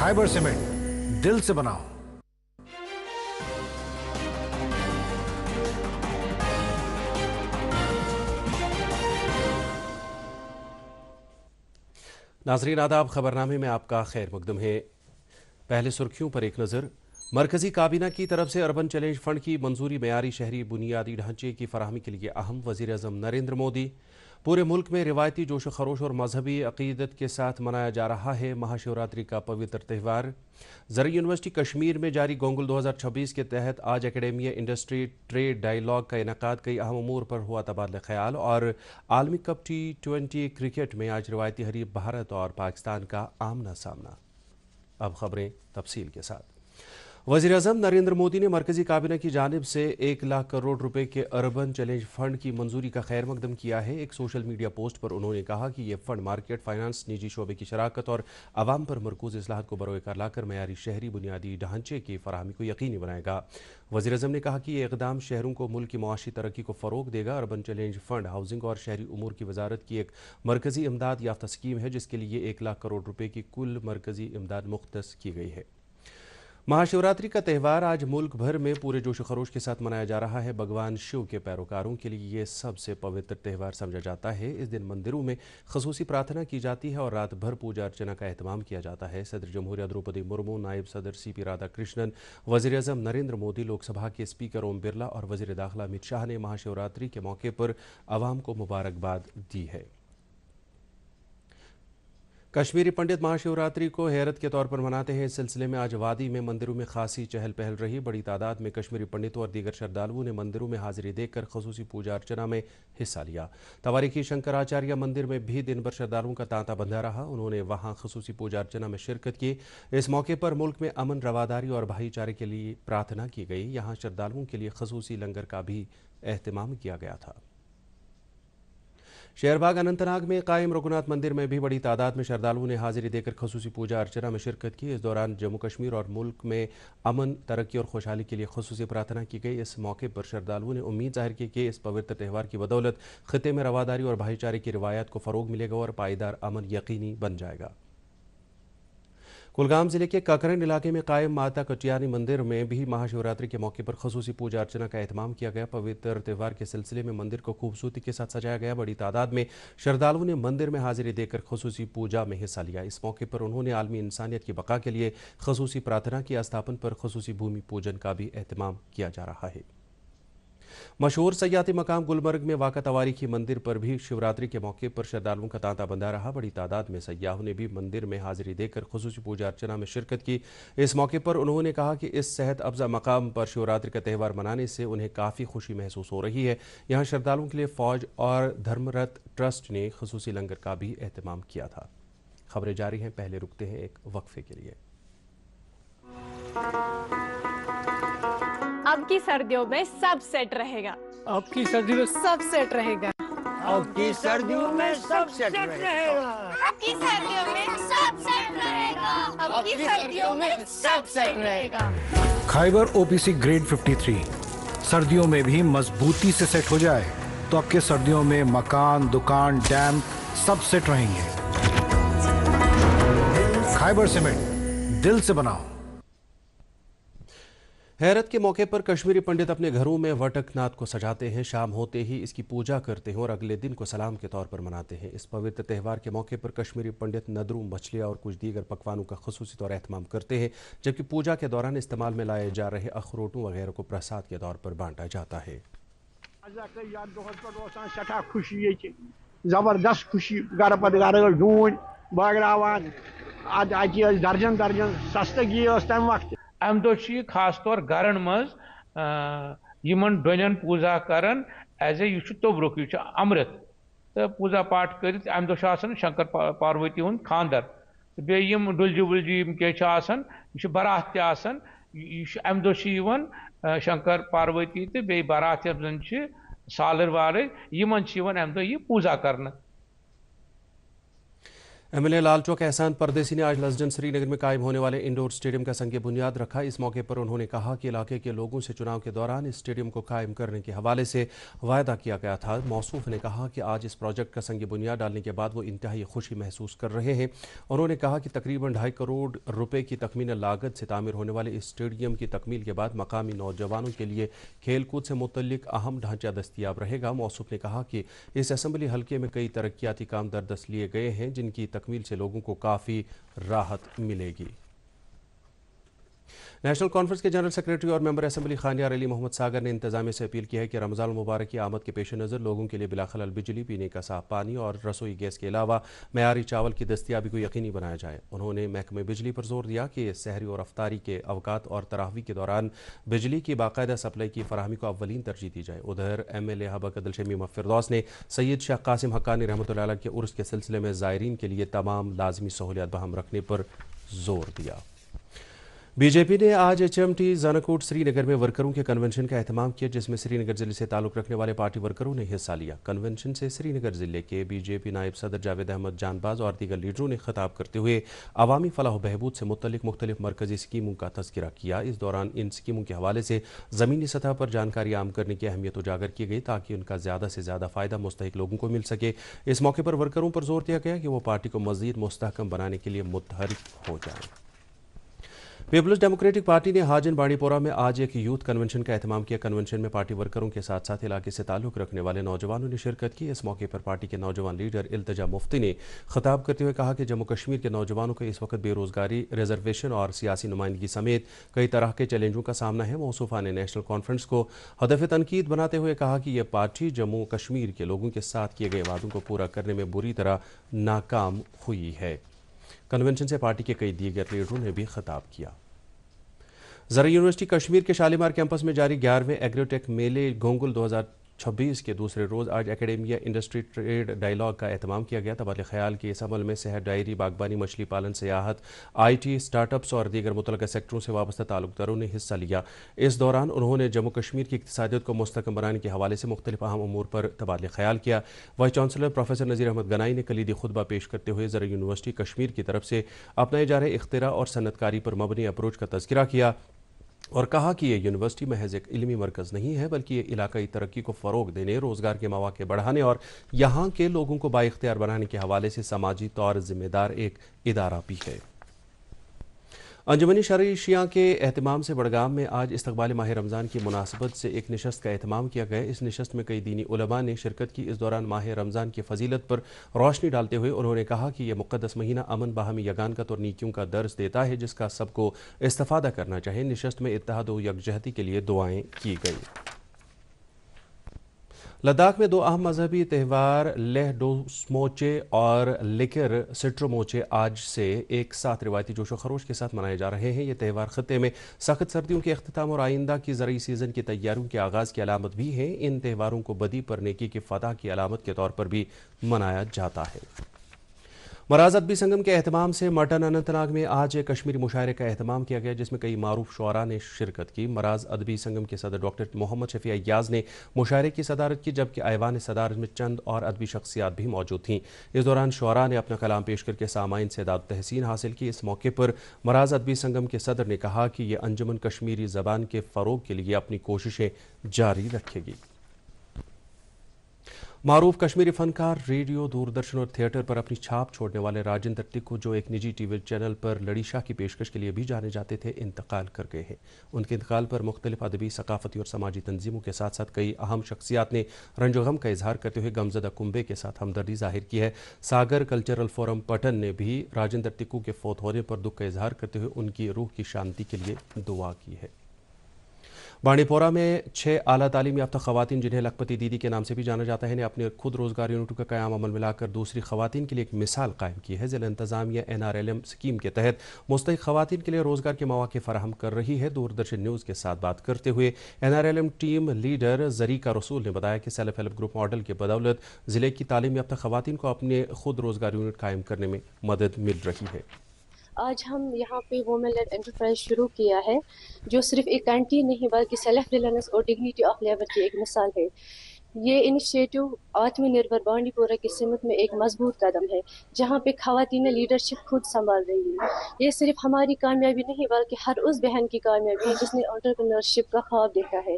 Khyber cement, दिल से बनाओ। नाजरीन आदाब, खबरनामे में आपका खैर मकदम है। पहले सुर्खियों पर एक नज़र। मरकजी काबीना की तरफ से अर्बन चैलेंज फंड की मंजूरी मयारी शहरी बुनियादी ढांचे की फराहमी के लिए अहम। वज़ीर आज़म नरेंद्र मोदी। पूरे मुल्क में रिवायती जोश व खरोश और मजहबी अकीदत के साथ मनाया जा रहा है महाशिवरात्रि का पवित्र त्यौहार। ज़रई यूनिवर्सिटी कश्मीर में जारी गोंगल 2026 के तहत आज एकेडमिया इंडस्ट्री ट्रेड डायलॉग का इनेकाद। कई अहम अमूर पर हुआ तबादला ख्याल। और आलमी कप T20 क्रिकेट में आज रिवायती हरीफ भारत और पाकिस्तान का आमना सामना। अब खबरें तफसील के साथ। वज़ीर आज़म नरेंद्र मोदी ने मरकजी काबीना की जानिब से 1 लाख करोड़ रुपए के अर्बन चैलेंज फंड की मंजूरी का खैर मकदम किया है। एक सोशल मीडिया पोस्ट पर उन्होंने कहा कि यह फंड मार्केट फाइनेंस, निजी शोबे की शराकत और आवाम पर मरकूज इस्लाहत को बरोकार लाकर मयारी शहरी बुनियादी ढांचे की फराहमी को यकीनी बनाएगा। वज़ीर आज़म ने कहा कि यह इक़दाम शहरों को मुल्क की मुआशी तरक्की को फ़रोग देगा। अर्बन चैलेंज फंड हाउसिंग और शहरी उमूर की वजारत की एक मरकजी इमदाद याफ्ता स्कीम है, जिसके लिए 1 लाख करोड़ रुपए की कुल मरकजी इमदाद मुख्तस की गई है। महाशिवरात्रि का त्यौहार आज मुल्क भर में पूरे जोश खरोश के साथ मनाया जा रहा है। भगवान शिव के पैरोकारों के लिए ये सबसे पवित्र त्यौहार समझा जाता है। इस दिन मंदिरों में खसूसी प्रार्थना की जाती है और रात भर पूजा अर्चना का एहतमाम किया जाता है। सदर जमहूरिया द्रौपदी मुर्मू, नायब सदर CP राधाकृष्णन, वज़ीर आज़म नरेंद्र मोदी, लोकसभा के स्पीकर ओम बिरला और वज़ीर दाखिला अमित शाह ने महाशिवरात्रि के मौके पर आवाम को मुबारकबाद दी है। कश्मीरी पंडित महाशिवरात्रि को हैरत के तौर पर मनाते हैं। इस सिलसिले में आज वादी में मंदिरों में खासी चहल पहल रही। बड़ी तादाद में कश्मीरी पंडितों और दीगर श्रद्धालुओं ने मंदिरों में हाजिरी देकर खसूसी पूजा अर्चना में हिस्सा लिया। तवारीखी शंकराचार्य मंदिर में भी दिन भर श्रद्धालुओं का तांता बंधा रहा। उन्होंने वहां खसूसी पूजा अर्चना में शिरकत की। इस मौके पर मुल्क में अमन, रवादारी और भाईचारे के लिए प्रार्थना की गई। यहाँ श्रद्धालुओं के लिए खसूसी लंगर का भी एहतमाम किया गया था। शेरबाग अनंतनाग में कायम रघुनाथ मंदिर में भी बड़ी तादाद में श्रद्धालुओं ने हाजिरी देकर खसूसी पूजा अर्चना में शिरकत की। इस दौरान जम्मू कश्मीर और मुल्क में अमन, तरक्की और खुशहाली के लिए खसूसी प्रार्थना की गई। इस मौके पर श्रद्धालुओं ने उम्मीद जाहिर की कि इस पवित्र त्यौहार की बदौलत खिते में रवादारी और भाईचारे की रिवायत को फ़रोग मिलेगा और पायदार अमन यकीनी बन जाएगा। कुलगाम जिले के काकरन इलाके में कायम माता कटियानी मंदिर में भी महाशिवरात्रि के मौके पर खसूसी पूजा अर्चना का एहतमाम किया गया। पवित्र त्यौहार के सिलसिले में मंदिर को खूबसूरती के साथ सजाया गया। बड़ी तादाद में श्रद्धालुओं ने मंदिर में हाजिरी देकर खसूसी पूजा में हिस्सा लिया। इस मौके पर उन्होंने आलमी इंसानियत की बका के लिए खसूसी प्रार्थना की। स्थापन पर खसूसी भूमि पूजन का भी एहतमाम किया जा रहा है। मशहूर सयाती मकाम गुलमर्ग में वाक़ा तवारीखी मंदिर पर भी शिवरात्रि के मौके पर श्रद्धालुओं का तांता बंधा रहा। बड़ी तादाद में सयाहों ने भी मंदिर में हाजिरी देकर खुसूसी पूजा अर्चना में शिरकत की। इस मौके पर उन्होंने कहा कि इस सेहत अफजा मकाम पर शिवरात्रि का त्यौहार मनाने से उन्हें काफ़ी खुशी महसूस हो रही है। यहाँ श्रद्धालुओं के लिए फ़ौज और धर्मरत ट्रस्ट ने खुसूसी लंगर का भी एहतमाम किया था। खबरें जारी हैं, पहले रुकते हैं एक वक्फे के लिए। अब की सर्दियों में सब सेट रहेगा। अब की सर्दियों में सब सेट रहेगा। अब की सर्दियों में सब सेट रहेगा। अब की सर्दियों में सब सेट रहेगा। अब की सर्दियों में सब सेट रहेगा। खैबर OPC ग्रेड 53 सर्दियों में भी मजबूती से सेट हो जाए तो आपके सर्दियों में मकान, दुकान, डैम सब सेट रहेंगे। खैबर सीमेंट, दिल से बनाओ। हैरत के मौके पर कश्मीरी पंडित अपने घरों में वटकनाथ को सजाते हैं। शाम होते ही इसकी पूजा करते हैं और अगले दिन को सलाम के तौर पर मनाते हैं। इस पवित्र त्यौहार के मौके पर कश्मीरी पंडित नदरू, मछलियाँ और कुछ दीगर पकवानों का खुसूसी तौर एहतमाम करते हैं, जबकि पूजा के दौरान इस्तेमाल में लाए जा रहे अखरोटों वगैरह को प्रसाद के तौर पर बांटा जाता है। जबरदस्त खुशी घर पर घर ढूंढ बागरावान आज दर्जन दर्जन सस्तगी तम वक्त अम दो खास तौर गरन मज डोन पूजा करान एज ए तोब्रुक यह अमृत तो पूजा पाठ कर अम दो शंकर पार्वती हूं खानदर बे डुलजी वुलजी क्या यह बारात अम दो शंकर पार्वती तो बे बारात जन सालर वाले अम दो यह पूजा करना। MLA लाल चौक एहसान परदेसी ने आज लसजन श्रीनगर में कायम होने वाले इंडोर स्टेडियम का संग बुनियाद रखा। इस मौके पर उन्होंने कहा कि इलाके के लोगों से चुनाव के दौरान इस स्टेडियम को कायम करने के हवाले से वायदा किया गया था। मौसूफ ने कहा कि आज इस प्रोजेक्ट का संग बुनियाद डालने के बाद वो इंतहाई खुशी महसूस कर रहे हैं। उन्होंने कहा कि तकरीबन 2.5 करोड़ रुपए की तखमीना लागत से तामीर होने वाले इस स्टेडियम की तकमील के बाद मकामी नौजवानों के लिए खेलकूद से मुतल्लिक अहम ढांचा दस्तियाब रहेगा। मौसूफ ने कहा कि इस असम्बली हल्के में कई तरक्याती काम दरदस्त लिए गए हैं जिनकी तकमील से लोगों को काफ़ी राहत मिलेगी। नेशनल कॉन्फ्रेंस के जनरल सेक्रेटरी और मेंबर असेंबली खानियार अली मोहम्मद सागर ने इंतजामिया से अपील की है कि रमज़ान मुबारक की आमद के पेश नज़र लोगों के लिए बिलाखलल बिजली, पीने का साफ पानी और रसोई गैस के अलावा मयारी चावल की दस्तियाबी को यकीनी बनाया जाए। उन्होंने महकमे बिजली पर जोर दिया कि सहरी और अफ्तारी के अवकात और तरावी के दौरान बिजली की बाकायदा सप्लाई की फराहमी को अव्वलीन तरजीह दी जाए। उधर MLA हबक अदलशमी फिरदौस ने सैयद शाह कासिम हक्कानी रहमतुल्लाह अलैह के उर्स के सिलसिले में ज़ायरीन के लिए तमाम लाजमी सहूलियात बहाम रखने पर जोर दिया। BJP ने आज HMT जानकोट श्रीनगर में वर्करों के कन्वेंशन का एहतमाम किया जिसमें श्रीनगर जिले से ताल्लुक़ रखने वाले पार्टी वर्करों ने हिस्सा लिया। कन्वेंशन से श्रीनगर जिले के BJP नायब सदर जावेद अहमद जानबाज और दीगर लीडरों ने खिताब करते हुए अवामी फलाह बहबूद से मुतल्लिक मुख्तलिफ मरकजी स्कीमों का तज़किरा किया। इस दौरान इन स्कीमों के हवाले से ज़मीनी सतह पर जानकारी आम करने की अहमियत उजागर की गई ताकि उनका ज़्यादा से ज़्यादा फ़ायदा मुस्तहिक लोगों को मिल सके। इस मौके पर वर्करों पर जोर दिया गया कि वो पार्टी को मज़ीद मुस्तहकम बनाने के लिए मुतहरिक हो जाए। पीपल्स डेमोक्रेटिक पार्टी ने हाजिन बाड़ीपोरा में आज एक यूथ कन्वेंशन का एहतमाम किया। कन्वेंशन में पार्टी वर्करों के साथ साथ इलाके से ताल्लुक़ रखने वाले नौजवानों ने शिरकत की। इस मौके पर पार्टी के नौजवान लीडर इल्तिजा मुफ्ती ने खिताब करते हुए कहा कि जम्मू कश्मीर के नौजवानों को इस वक्त बेरोजगारी, रिजर्वेशन और सियासी नुमाइंदगी समेत कई तरह के चैलेंजों का सामना है। मौसूफा ने नेशनल कॉन्फ्रेंस को हदफ तनकीद बनाते हुए कहा कि यह पार्टी जम्मू कश्मीर के लोगों के साथ किए गए वादों को पूरा करने में बुरी तरह नाकाम हुई है। कन्वेंशन से पार्टी के कई दीगर लीडरों ने भी खिताब किया। ज़रा यूनिवर्सिटी कश्मीर के शालीमार कैंपस में जारी 11वें एग्रोटेक मेले गोंगुल 2026 के दूसरे रोज़ आज एकेडेमिया इंडस्ट्री ट्रेड डायलॉग का एहतमाम किया गया। तबादले ख्याल के इस अमल में सेहत, डायरी, बागबानी, मछली पालन, सियाहत, IT, स्टार्टअप्स और दीगर मुतल्लिक़ा सेक्टरों से वाबस्ता ताल्लुक़दारों ने हिस्सा लिया। इस दौरान उन्होंने जम्मू कश्मीर की इक़्तिसादियत को मुस्तहकम बनाने के हवाले से मुख्तलिफ अहम अमूर पर तबादले ख्याल किया। वाइस चांसलर प्रोफेसर नज़ीर अहमद गनाई ने कलीदी खुतबा पेश करते हुए ज़रा यूनिवर्सिटी कश्मीर की तरफ से अपनाए जा रहे इख्तिरा और सनतकारी पर मबनी अप्रोच का तज़किरा किया और कहा कि यह यूनिवर्सिटी महज एक इल्मी मरकज़ नहीं है बल्कि ये इलाकाई तरक्की को फ़रोग देने, रोज़गार के मौक़े बढ़ाने और यहाँ के लोगों को बाइख्तियार बनाने के हवाले से समाजी तौर ज़िम्मेदार एक इदारा भी है। अंजुमनी शरई शिया के एहतमाम से बड़गाम में आज इस्तक़बाल माह रमज़ान की मुनासबत से एक नशस्त का एहतमाम किया गया। इस नशस्त में कई दीनी उलमा ने शिरकत की। इस दौरान माह रमज़ान की फजीलत पर रोशनी डालते हुए उन्होंने कहा कि यह मुक़द्दस महीना अमन, बाहमी यगानत और नीकियों का दर्स देता है जिसका सबको इस्तिफ़ादा करना चाहिए। नशस्त में इत्तेहाद व यकजहती के लिए दुआएँ की गई। लद्दाख में दो अहम मजहबी त्यौहार लेह डोस्मोचे और लिकर सिट्रोमोचे आज से एक साथ रिवायती जोशो खरोश के साथ मनाए जा रहे हैं। ये त्यौहार खत्ते में सख्त सर्दियों के अख्ताम और आइंदा की ज़रई सीज़न की तैयारियों के आगाज़ की अलामत भी है। इन त्योहारों को बदी पर नेकी की फ़तह की अलामत के तौर पर भी मनाया जाता है। मराज अदबी संगम के एहतमाम से मटन अनंतनाग में आज एक कश्मीरी मुशायरे का एहतमाम किया गया जिसमें कई मारूफ शुअरा ने शिरकत की। मराज अदबी संगम के सदर डॉक्टर मोहम्मद शफी अय्याज ने मुशायरे की सदारत की जबकि ऐवान सदारत में चंद और अदबी शख्सियात भी मौजूद थीं। इस दौरान शुअरा ने अपना कलाम पेश करके सामाइन से दाद तहसीन हासिल की। इस मौके पर मराज अदबी संगम के सदर ने कहा कि यह अंजुमन कश्मीरी ज़बान के फ़रोग के लिए अपनी कोशिशें जारी रखेगी। मारूफ कश्मीरी फनकार रेडियो, दूरदर्शन और थिएटर पर अपनी छाप छोड़ने वाले राजेंद्र टिक्कू, जो एक निजी टीवी चैनल पर लड़ी शाह की पेशकश के लिए भी जाने जाते थे, इंतकाल कर गए हैं। उनके इंतकाल पर मुख्तलिफ अदबी, सकाफती और समाजी तंजीमों के साथ साथ कई अहम शख्सियात ने रंजो गम का इजहार करते हुए गमजदा कुंबे के साथ हमदर्दी जाहिर की है। सागर कल्चरल फोरम पटन ने भी राजेंद्र टिक्कू के फौत होने पर दुख का इजहार करते हुए उनकी रूह की शांति के लिए दुआ की है। बांडीपोरा में 6 आला तालीम याफ्ता खवातीन जिन्हें लखपति दीदी के नाम से भी जाना जाता है ने अपने खुद रोजगार यूनिटों का क़याम अमल में लाकर दूसरी खवातीन के लिए एक मिसाल कायम की है। ज़िला इंतज़ामिया NRLM स्कीम के तहत मुस्तहिक खवातीन के लिए रोजगार के मौके फराहम कर रही है। दूरदर्शन न्यूज़ के साथ बात करते हुए NRLM टीम लीडर जरीका रसूल ने बताया कि सेल्फ हेल्प ग्रुप मॉडल के बदौलत ज़िले की तालीम याफ्ता खवातीन को अपने खुद रोजगार यूनिट कायम करने में मदद मिल रही है। आज हम यहाँ पे वुमेन लेड एंटरप्राइज शुरू किया है जो सिर्फ एक कैंटीन नहीं बल्कि सेल्फ रिलायंस और डिग्निटी ऑफ लेबर की एक मिसाल है। یہ انیشیٹو آتم نربھر بانڈی پورہ کی سمت میں ایک مضبوط قدم ہے جہاں پہ خواتین لیڈرشپ خود سنبھال رہی ہے. یہ صرف ہماری کامیابی نہیں بلکہ ہر اس بہن کی کامیابی ہے جس نے انٹرپرینورشپ کا خواب دیکھا ہے.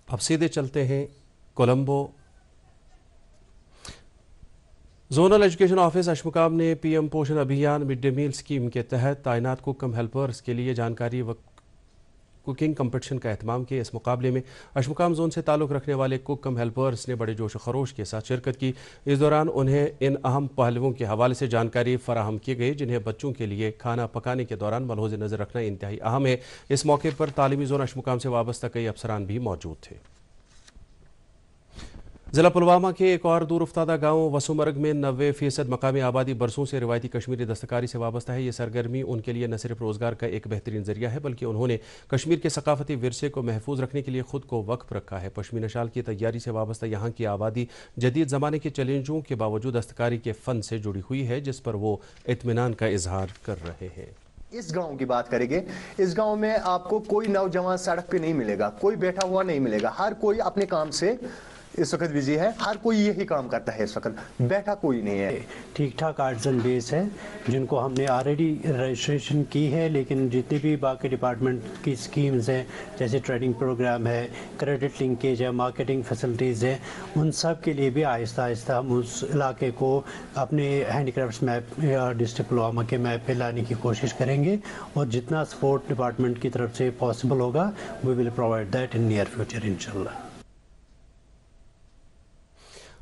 اب سیدھے چلتے ہیں Colombo. Zonal education office Ashmuqam نے پی ایم پوشن ابھیان مڈ ڈے میل اسکیم کے تحت تعینات کوک کم ہیلپرز کے لیے جانکاری و کوکنگ کمپٹیشن کا اہتمام کیا. اس مقابلے میں اشمقام زون سے تعلق رکھنے والے کوک کم ہیلپرز نے بڑے جوش و خروش کے ساتھ شرکت کی. اس دوران انہیں ان اہم پہلوؤں کے حوالے سے جانکاری فراہم کی گئی جنہیں بچوں کے لیے کھانا پکانے کے دوران ملحوظ نظر رکھنا انتہائی اہم ہے. اس موقع پر تعلیمی زون اشمقام سے وابستہ کئی افسران بھی موجود تھے. ضلع پلوامہ کے ایک اور دور افتادہ گاؤں وسومرگ میں 90% مقامی آبادی برسوں سے روایتی کشمیری دستکاری سے وابستہ ہے. یہ سرگرمی ان کے لیے نہ صرف روزگار کا ایک بہترین ذریعہ ہے بلکہ انہوں نے کشمیر کے ثقافتی ورثے کو محفوظ رکھنے کے لیے خود کو وقف رکھا ہے. پشمینہ شال کی تیاری سے وابستہ یہاں کی آبادی جدید زمانے کے چیلنجوں کے باوجود دستکاری کے فن سے جڑی ہوئی ہے جس پر وہ اطمینان کا اظہار کر رہے ہیں. اس گاؤں کی بات کریں گے، اس گاؤں میں آپ کو کوئی نوجوان سڑک پہ نہیں ملے گا، کوئی بیٹھا ہوا نہیں ملے گا. ہر کوئی اپنے کام سے اس وقت بزی ہے، ہر کوئی یہی کام کرتا ہے، اس وقت بیٹھا کوئی نہیں ہے. ٹھیک ٹھاک آرٹزن بیس ہے جن کو ہم نے آلریڈی رجسٹریشن کی ہے، لیکن جتنی بھی باقی ڈپارٹمنٹ کی اسکیمز ہیں جیسے ٹریننگ پروگرام ہے، کریڈٹ لنکیج ہے، مارکیٹنگ فیسلٹیز ہیں، ان سب کے لیے بھی آہستہ آہستہ ہم اس علاقے کو اپنے ہینڈی کرافٹس میپ یا ڈسٹرکٹ پلوامہ کے میپ پہ لانے کی کوشش کریں گے، اور جتنا سپورٹ ڈپارٹمنٹ کی طرف سے پاسبل ہوگا we will provide that in near future انشاءاللہ.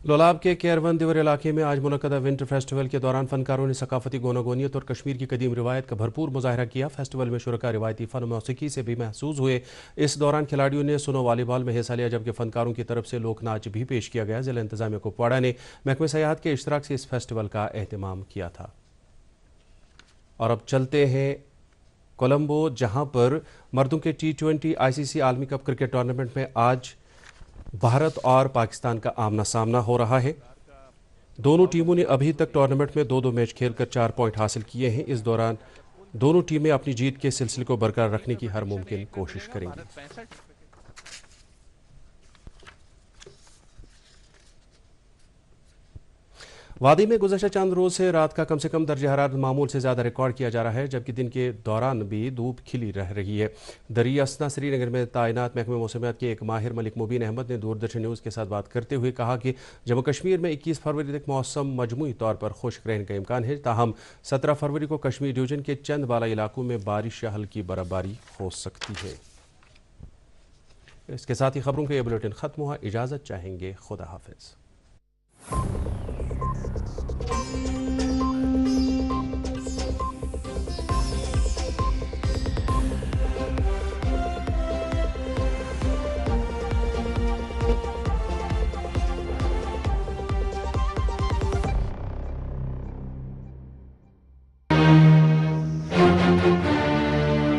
لولاب کے کیرون دیور علاقے میں آج منعقدہ ونٹر فیسٹیول کے دوران فنکاروں نے ثقافتی گوناگونیت اور کشمیر کی قدیم روایت کا بھرپور مظاہرہ کیا. فیسٹیول میں شرکاء روایتی فن و موسیقی سے بھی محظوظ ہوئے. اس دوران کھلاڑیوں نے سنو والی بال میں حصہ لیا جبکہ فنکاروں کی طرف سے لوک ناچ بھی پیش کیا گیا. ضلع انتظامیہ کپواڑہ نے محکمہ سیاحت کے اشتراک سے اس فیسٹیول کا اہتمام کیا تھا. اور اب چلتے ہیں کولمبو جہاں پر مردوں کے T20 ICC عالمی کپ کرکٹ ٹورنامنٹ میں آج بھارت اور پاکستان کا آمنا سامنا ہو رہا ہے. دونوں ٹیموں نے ابھی تک ٹورنامنٹ میں 2 میچ کھیل کر 4 پوائنٹ حاصل کیے ہیں. اس دوران دونوں ٹیمیں اپنی جیت کے سلسلے کو برقرار رکھنے کی ہر ممکن کوشش کریں گی. وادی میں گزشتہ چند روز سے رات کا کم سے کم درجہ حرارت معمول سے زیادہ ریکارڈ کیا جا رہا ہے جبکہ دن کے دوران بھی دھوپ کھلی رہ رہی ہے. دریا اسنا سری نگر میں تعینات محکمہ موسمیات کے ایک ماہر ملک مبین احمد نے دوردرشن نیوز کے ساتھ بات کرتے ہوئے کہا کہ جموں کشمیر میں 21 فروری تک موسم مجموعی طور پر خشک رہنے کا امکان ہے. تاہم 17 فروری کو کشمیر ڈویژن کے چند بالائی علاقوں میں بارش یا ہلکی برف باری ہو سکتی ہے. اس کے ساتھ ہی خبروں کا یہ بلیٹن ختم ہوا. اجازت چاہیں گے. خدا حافظ.